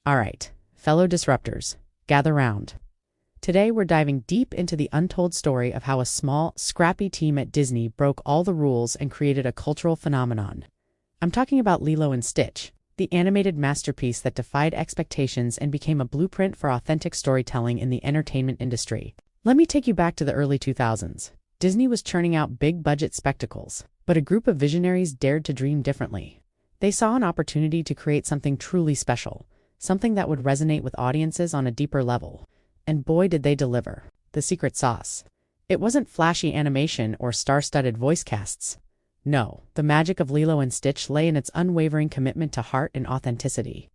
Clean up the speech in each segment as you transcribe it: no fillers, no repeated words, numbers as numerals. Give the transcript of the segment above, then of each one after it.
Alright, fellow disruptors, gather round. Today we're diving deep into the untold story of how a small, scrappy team at Disney broke all the rules and created a cultural phenomenon. I'm talking about Lilo and Stitch, the animated masterpiece that defied expectations and became a blueprint for authentic storytelling in the entertainment industry. Let me take you back to the early 2000s. Disney was churning out big-budget spectacles, but a group of visionaries dared to dream differently. They saw an opportunity to create something truly special, something that would resonate with audiences on a deeper level. And boy did they deliver. The secret sauce. It wasn't flashy animation or star-studded voice casts. No, the magic of Lilo and Stitch lay in its unwavering commitment to heart and authenticity.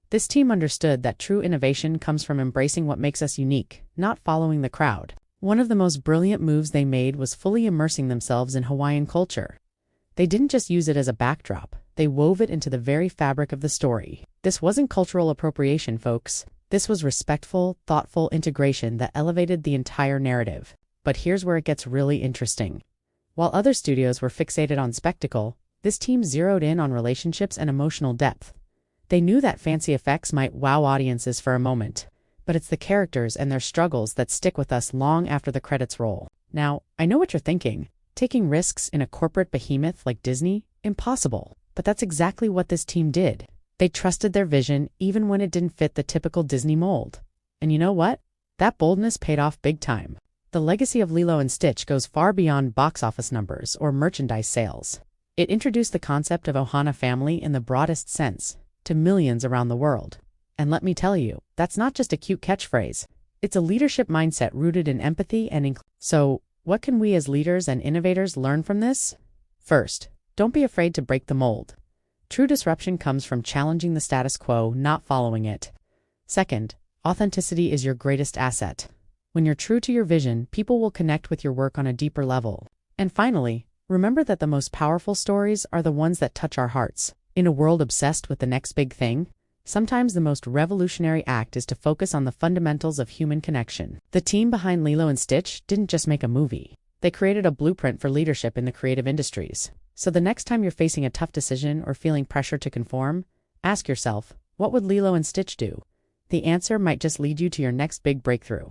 This team understood that true innovation comes from embracing what makes us unique, not following the crowd. One of the most brilliant moves they made was fully immersing themselves in Hawaiian culture. They didn't just use it as a backdrop, they wove it into the very fabric of the story. This wasn't cultural appropriation, folks. This was respectful, thoughtful integration that elevated the entire narrative. But here's where it gets really interesting. While other studios were fixated on spectacle, this team zeroed in on relationships and emotional depth. They knew that fancy effects might wow audiences for a moment, but it's the characters and their struggles that stick with us long after the credits roll. Now, I know what you're thinking. Taking risks in a corporate behemoth like Disney? Impossible. But that's exactly what this team did. They trusted their vision even when it didn't fit the typical Disney mold. And you know what? That boldness paid off big time. The legacy of Lilo and Stitch goes far beyond box office numbers or merchandise sales. It introduced the concept of Ohana family in the broadest sense to millions around the world. And let me tell you, that's not just a cute catchphrase. It's a leadership mindset rooted in empathy and inclusion. So, what can we as leaders and innovators learn from this? First, don't be afraid to break the mold. True disruption comes from challenging the status quo, not following it. Second, authenticity is your greatest asset. When you're true to your vision, people will connect with your work on a deeper level. And finally, remember that the most powerful stories are the ones that touch our hearts. In a world obsessed with the next big thing, sometimes the most revolutionary act is to focus on the fundamentals of human connection. The team behind Lilo and Stitch didn't just make a movie. They created a blueprint for leadership in the creative industries. So the next time you're facing a tough decision or feeling pressure to conform, ask yourself, what would Lilo and Stitch do? The answer might just lead you to your next big breakthrough.